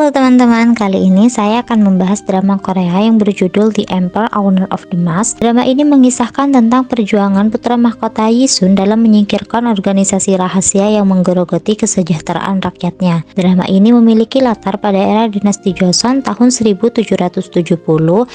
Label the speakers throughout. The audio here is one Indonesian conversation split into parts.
Speaker 1: Halo teman-teman, kali ini saya akan membahas drama Korea yang berjudul The Emperor Owner of the Mask. Drama ini mengisahkan tentang perjuangan putra mahkota Yisun dalam menyingkirkan organisasi rahasia yang menggerogoti kesejahteraan rakyatnya. Drama ini memiliki latar pada era dinasti Joseon tahun 1770.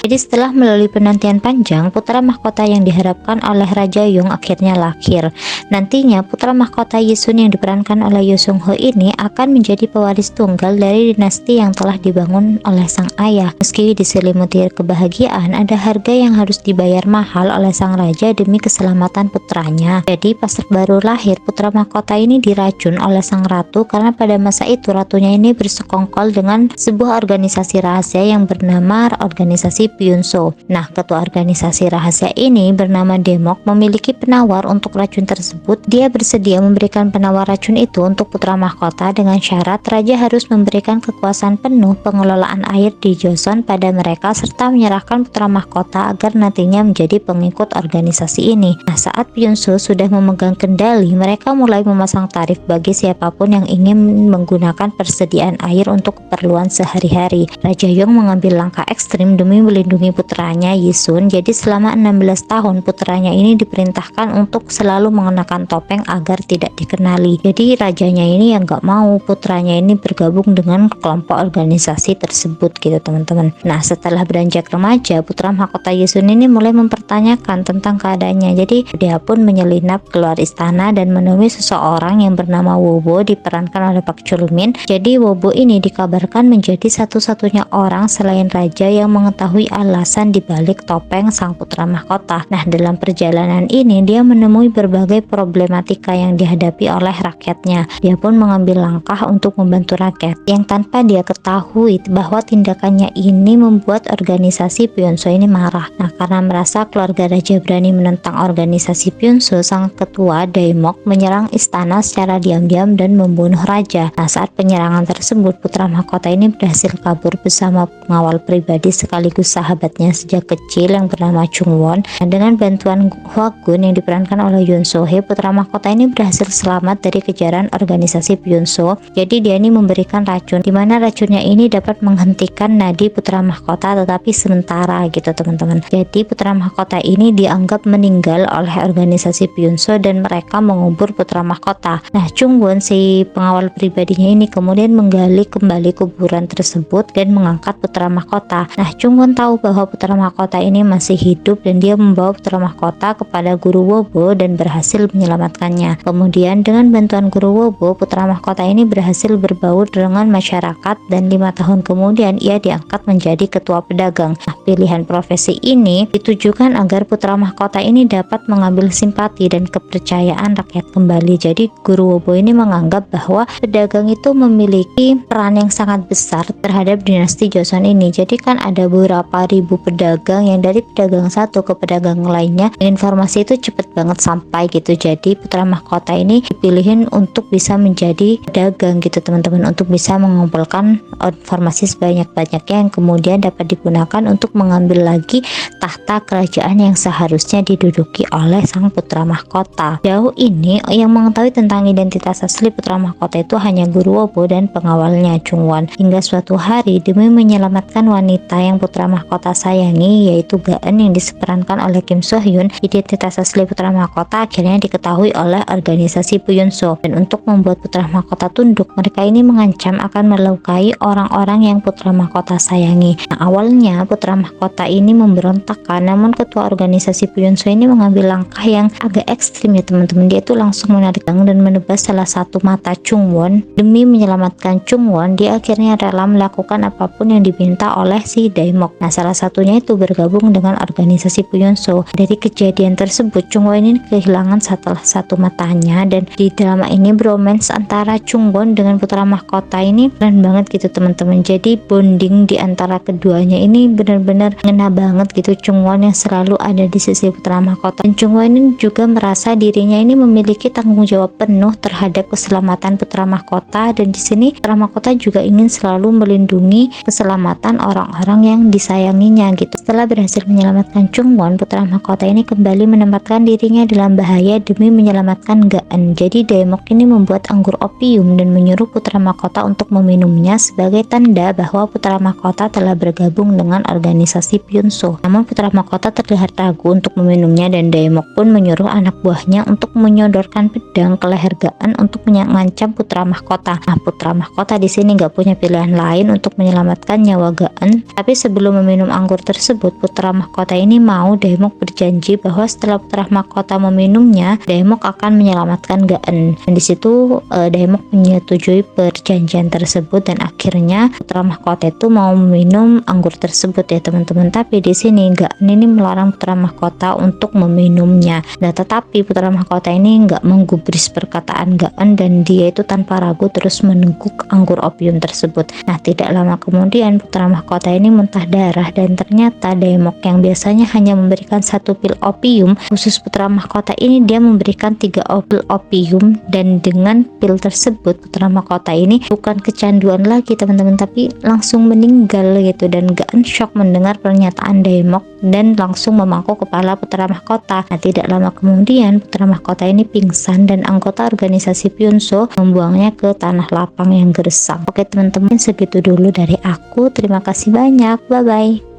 Speaker 1: Jadi setelah melalui penantian panjang, putra mahkota yang diharapkan oleh Raja Young akhirnya lahir. Nantinya putra mahkota Yisun yang diperankan oleh Yoo Sung Ho ini akan menjadi pewaris tunggal dari dinasti yang telah dibangun oleh sang ayah. Meski diselimuti kebahagiaan, ada harga yang harus dibayar mahal oleh sang raja demi keselamatan putranya. Jadi pas baru lahir, putra mahkota ini diracun oleh sang ratu karena pada masa itu ratunya ini bersekongkol dengan sebuah organisasi rahasia yang bernama organisasi Pyunso. Nah, ketua organisasi rahasia ini bernama Demok memiliki penawar untuk racun tersebut. Dia bersedia memberikan penawar racun itu untuk putra mahkota dengan syarat raja harus memberikan kekuasaan penuh pengelolaan air di Joseon pada mereka serta menyerahkan putra mahkota agar nantinya menjadi pengikut organisasi ini. Nah, saat Pyunso sudah memegang kendali, mereka mulai memasang tarif bagi siapapun yang ingin menggunakan persediaan air untuk keperluan sehari-hari. Raja Young mengambil langkah ekstrim demi melindungi putranya Yisun. Jadi selama 16 tahun putranya ini diperintahkan untuk selalu mengenakan topeng agar tidak dikenali. Jadi rajanya ini yang gak mau putranya ini bergabung dengan kelompok organisasi tersebut gitu teman-teman. Nah, setelah beranjak remaja, putra mahkota Yisun ini mulai mempertanyakan tentang keadaannya. Jadi dia pun menyelinap keluar istana dan menemui seseorang yang bernama Wobo diperankan oleh Park Chul Min. Jadi Wobo ini dikabarkan menjadi satu-satunya orang selain raja yang mengetahui alasan dibalik topeng sang putra mahkota. Nah, dalam perjalanan ini dia menemui berbagai problematika yang dihadapi oleh rakyatnya. Dia pun mengambil langkah untuk membantu rakyat yang tanpa dia ketahui bahwa tindakannya ini membuat organisasi Pyunso ini marah. Nah, karena merasa keluarga raja berani menentang organisasi Pyunso, sang ketua Daemok menyerang istana secara diam-diam dan membunuh raja. Nah, saat penyerangan tersebut, putra mahkota ini berhasil kabur bersama pengawal pribadi sekaligus sahabatnya sejak kecil yang bernama Chung Won. Nah, dengan bantuan Hwa Gun yang diperankan oleh Yoon So Hee, putra mahkota ini berhasil selamat dari kejaran organisasi Pyunso. Jadi dia ini memberikan racun, dimana racunnya ini dapat menghentikan nadi putra mahkota tetapi sementara gitu teman-teman. Jadi putra mahkota ini dianggap meninggal oleh organisasi Pyunso dan mereka mengubur putra mahkota. Nah, Chung Won si pengawal pribadinya ini kemudian menggali kembali kuburan tersebut dan mengangkat putra mahkota. Nah, Chung Won tahu bahwa putra mahkota ini masih hidup dan dia membawa putra mahkota kepada guru Wobo dan berhasil menyelamatkannya. Kemudian dengan bantuan guru Wobo, putra mahkota ini berhasil berbaur dengan masyarakat dan 5 tahun kemudian ia diangkat menjadi ketua pedagang. Nah, pilihan profesi ini ditujukan agar putra mahkota ini dapat mengambil simpati dan kepercayaan rakyat kembali. Jadi guru Wobo ini menganggap bahwa pedagang itu memiliki peran yang sangat besar terhadap dinasti Joseon ini. Jadi kan ada beberapa ribu pedagang yang dari pedagang satu ke pedagang lainnya informasi itu cepet banget sampai gitu. Jadi putra mahkota ini dipilihin untuk bisa menjadi pedagang gitu teman-teman, untuk bisa mengumpulkan informasi sebanyak-banyaknya yang kemudian dapat digunakan untuk mengambil lagi tahta kerajaan yang seharusnya diduduki oleh sang putra mahkota. Jauh ini yang mengetahui tentang identitas asli putra mahkota itu hanya guru Wobo dan pengawalnya Chung Won. Hingga suatu hari demi menyelamatkan wanita yang putra mahkota sayangi yaitu Gaan yang diperankan oleh Kim So Hyun, identitas asli putra mahkota akhirnya diketahui oleh organisasi Pyunso. Dan untuk membuat putra mahkota tunduk, mereka ini mengancam akan melukai orang-orang yang putra mahkota sayangi. Nah, awalnya putra mahkota ini memberontakkan, namun ketua organisasi Pyunso ini mengambil langkah yang agak ekstrim ya teman-teman. Dia itu langsung menarik dan menebas salah satu mata Chung Won. Demi menyelamatkan Chung Won, dia akhirnya rela melakukan apapun yang diminta oleh si Daemok. Nah, salah satunya itu bergabung dengan organisasi Pyunso. Dari kejadian tersebut, Chung Won ini kehilangan salah satu matanya, dan di drama ini bromance antara Chung Won dengan putra mahkota ini keren banget gitu teman-teman. Jadi bonding di antara keduanya ini benar-benar benar-benar ngena banget gitu Chungwon yang selalu ada di sisi putra mahkota. Dan Chungwon ini juga merasa dirinya ini memiliki tanggung jawab penuh terhadap keselamatan putra mahkota, dan di sini putra mahkota juga ingin selalu melindungi keselamatan orang-orang yang disayanginya gitu. Setelah berhasil menyelamatkan Chungwon, putra mahkota ini kembali menempatkan dirinya dalam bahaya demi menyelamatkan Gaan. Jadi Daemok ini membuat anggur opium dan menyuruh putra mahkota untuk meminumnya sebagai tanda bahwa putra mahkota telah bergabung dengan organisasi Pyunso. Namun putra mahkota terlihat ragu untuk meminumnya, dan Daemok pun menyuruh anak buahnya untuk menyodorkan pedang ke leher Gaan untuk mengancam putra mahkota. Nah, putra mahkota di sini nggak punya pilihan lain untuk menyelamatkan nyawa Gaan. Tapi sebelum meminum anggur tersebut, putra mahkota ini mau Daemok berjanji bahwa setelah putra mahkota meminumnya, Daemok akan menyelamatkan Gaan. Dan disitu Daemok menyetujui perjanjian tersebut, dan akhirnya putra mahkota itu mau meminum anggur tersebut ya teman-teman. Tapi di sini Gaan ini melarang putra mahkota untuk meminumnya. Nah, tetapi putra mahkota ini nggak menggubris perkataan Gaan, dan dia itu tanpa ragu terus meneguk anggur opium tersebut. Nah, tidak lama kemudian putra mahkota ini muntah darah, dan ternyata Daemok yang biasanya hanya memberikan 1 pil opium, khusus putra mahkota ini dia memberikan 3 pil opium. Dan dengan pil tersebut putra mahkota ini bukan kecanduan lagi teman-teman, tapi langsung meninggal gitu. Dan Gaan shock mendengar pernyataan Daemok dan langsung memangku kepala putra mahkota. Nah, tidak lama kemudian putra mahkota ini pingsan, dan anggota organisasi Pyunso membuangnya ke tanah lapang yang gersang. Oke teman-teman, segitu dulu dari aku. Terima kasih banyak, bye bye.